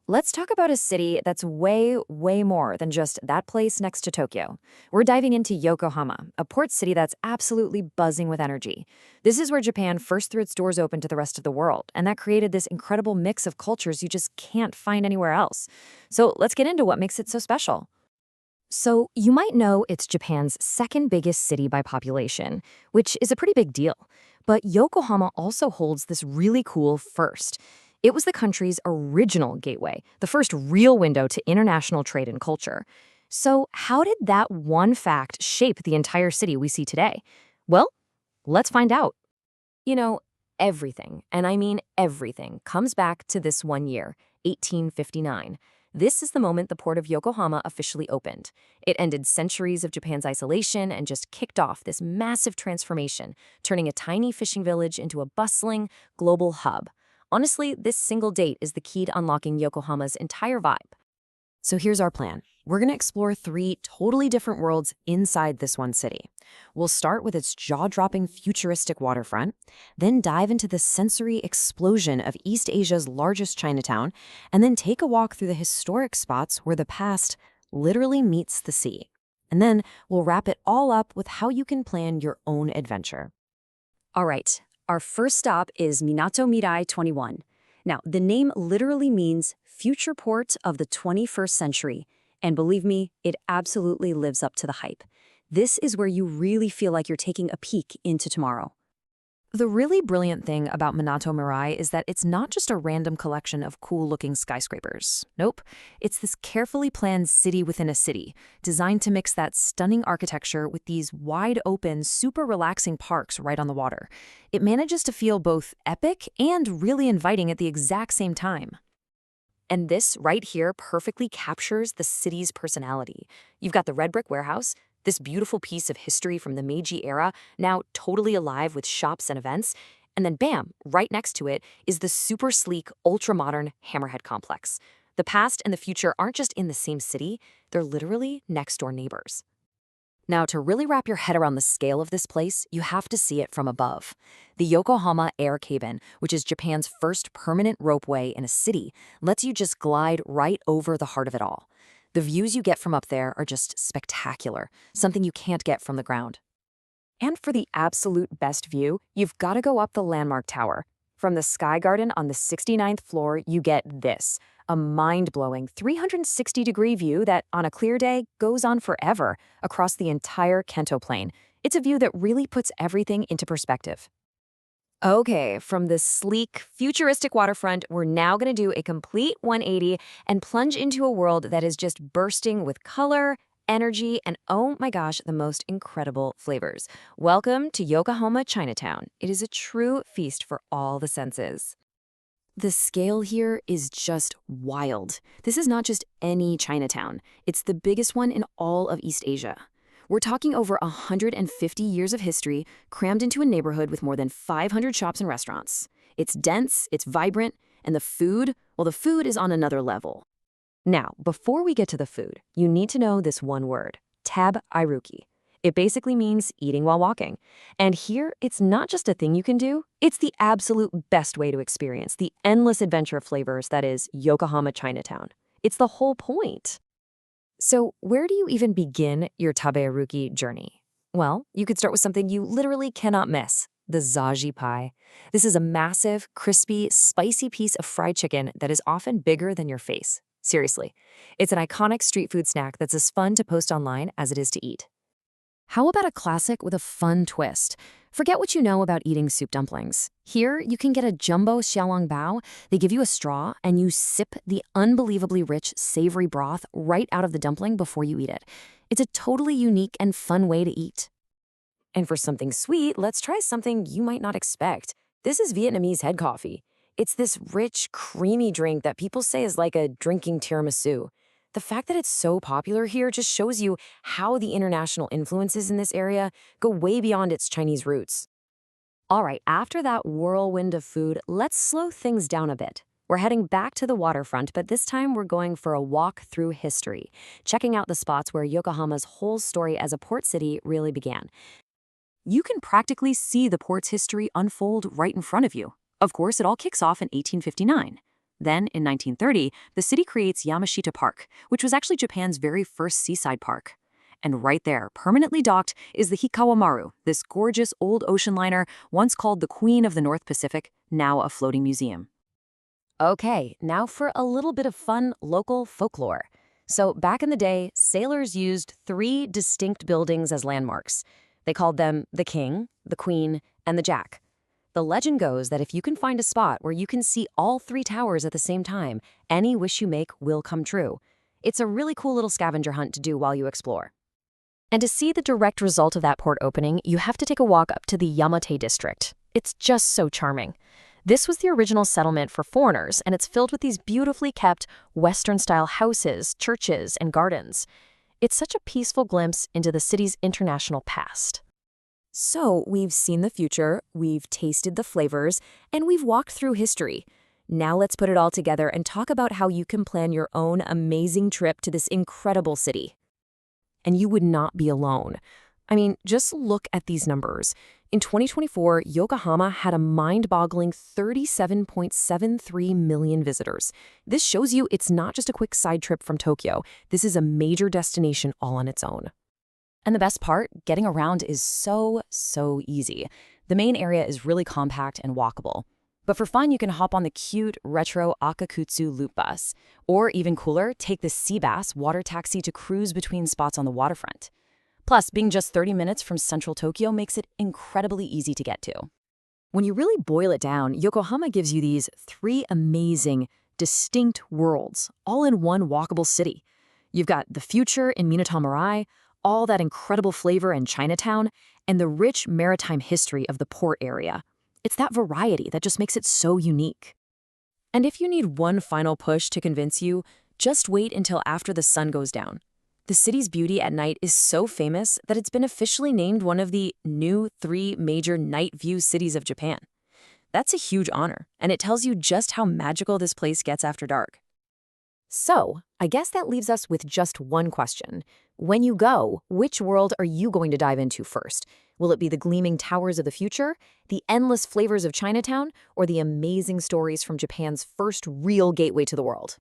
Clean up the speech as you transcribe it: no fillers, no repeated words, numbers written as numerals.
Let's talk about a city that's way, way more than just that place next to Tokyo. We're diving into Yokohama, a port city that's absolutely buzzing with energy. This is where Japan first threw its doors open to the rest of the world, and that created this incredible mix of cultures you just can't find anywhere else. So let's get into what makes it so special. So, you might know it's Japan's second biggest city by population, which is a pretty big deal. But Yokohama also holds this really cool first. It was the country's original gateway, the first real window to international trade and culture. So, how did that one fact shape the entire city we see today? Well, let's find out. You know, everything, and I mean everything, comes back to this one year, 1859. This is the moment the port of Yokohama officially opened. It ended centuries of Japan's isolation and just kicked off this massive transformation, turning a tiny fishing village into a bustling, global hub. Honestly, this single date is the key to unlocking Yokohama's entire vibe. So here's our plan. We're going to explore three totally different worlds inside this one city. We'll start with its jaw-dropping futuristic waterfront, then dive into the sensory explosion of East Asia's largest Chinatown, and then take a walk through the historic spots where the past literally meets the sea. And then we'll wrap it all up with how you can plan your own adventure. All right, our first stop is Minato Mirai 21. Now, the name literally means future port of the 21st century, and believe me, it absolutely lives up to the hype. This is where you really feel like you're taking a peek into tomorrow. The really brilliant thing about Minato Mirai is that it's not just a random collection of cool-looking skyscrapers. Nope, it's this carefully planned city within a city, designed to mix that stunning architecture with these wide-open, super relaxing parks right on the water. It manages to feel both epic and really inviting at the exact same time. And this right here perfectly captures the city's personality. You've got the red brick warehouse, this beautiful piece of history from the Meiji era, now totally alive with shops and events. And then bam, right next to it is the super sleek, ultra-modern Hammerhead Complex. The past and the future aren't just in the same city, they're literally next-door neighbors. Now, to really wrap your head around the scale of this place, you have to see it from above. The Yokohama Air Cabin, which is Japan's first permanent ropeway in a city, lets you just glide right over the heart of it all. The views you get from up there are just spectacular, something you can't get from the ground. And for the absolute best view, you've got to go up the landmark tower. From the Sky Garden on the 69th floor, you get this, a mind-blowing 360-degree view that, on a clear day, goes on forever across the entire Kanto Plain. It's a view that really puts everything into perspective. Okay, from this sleek, futuristic waterfront, we're now going to do a complete 180 and plunge into a world that is just bursting with color, energy, and oh my gosh, the most incredible flavors. Welcome to Yokohama Chinatown. It is a true feast for all the senses. The scale here is just wild. This is not just any Chinatown. It's the biggest one in all of East Asia. We're talking over 150 years of history crammed into a neighborhood with more than 500 shops and restaurants. It's dense, it's vibrant, and the food, well, the food is on another level. Now, before we get to the food, you need to know this one word, Tabearuki. It basically means eating while walking. And here, it's not just a thing you can do, it's the absolute best way to experience the endless adventure of flavors that is Yokohama Chinatown. It's the whole point. So where do you even begin your Tabearuki journey? Well, you could start with something you literally cannot miss, the zaji pie. This is a massive, crispy, spicy piece of fried chicken that is often bigger than your face. Seriously, it's an iconic street food snack that's as fun to post online as it is to eat. How about a classic with a fun twist? Forget what you know about eating soup dumplings. Here, you can get a jumbo Xiaolong Bao. They give you a straw, and you sip the unbelievably rich, savory broth right out of the dumpling before you eat it. It's a totally unique and fun way to eat. And for something sweet, let's try something you might not expect. This is Vietnamese head coffee. It's this rich, creamy drink that people say is like a drinking tiramisu. The fact that it's so popular here just shows you how the international influences in this area go way beyond its Chinese roots. All right, after that whirlwind of food, let's slow things down a bit. We're heading back to the waterfront, but this time we're going for a walk through history, checking out the spots where Yokohama's whole story as a port city really began. You can practically see the port's history unfold right in front of you. Of course, it all kicks off in 1859. Then, in 1930, the city creates Yamashita Park, which was actually Japan's very first seaside park. And right there, permanently docked, is the Hikawa Maru, this gorgeous old ocean liner once called the Queen of the North Pacific, now a floating museum. Okay, now for a little bit of fun local folklore. So back in the day, sailors used 3 distinct buildings as landmarks. They called them the King, the Queen, and the Jack. The legend goes that if you can find a spot where you can see all 3 towers at the same time, any wish you make will come true. It's a really cool little scavenger hunt to do while you explore. And to see the direct result of that port opening, you have to take a walk up to the Yamate District. It's just so charming. This was the original settlement for foreigners, and it's filled with these beautifully kept Western-style houses, churches, and gardens. It's such a peaceful glimpse into the city's international past. So, we've seen the future, we've tasted the flavors, and we've walked through history. Now let's put it all together and talk about how you can plan your own amazing trip to this incredible city. And you would not be alone. I mean, just look at these numbers. In 2024, Yokohama had a mind-boggling 37.73 million visitors. This shows you it's not just a quick side trip from Tokyo. This is a major destination all on its own. And the best part, getting around is so easy. The main area is really compact and walkable. But for fun, you can hop on the cute, retro Akai Kutsu loop bus. Or even cooler, take the Seabase water taxi to cruise between spots on the waterfront. Plus, being just 30 minutes from central Tokyo makes it incredibly easy to get to. When you really boil it down, Yokohama gives you these 3 amazing, distinct worlds, all in one walkable city. You've got the future in Minato Mirai, all that incredible flavor in Chinatown, and the rich maritime history of the port area. It's that variety that just makes it so unique. And if you need one final push to convince you, just wait until after the sun goes down. The city's beauty at night is so famous that it's been officially named one of the new 3 major night view cities of Japan. That's a huge honor, and it tells you just how magical this place gets after dark. So, I guess that leaves us with just one question. When you go, which world are you going to dive into first? Will it be the gleaming towers of the future, the endless flavors of Chinatown, or the amazing stories from Japan's first real gateway to the world?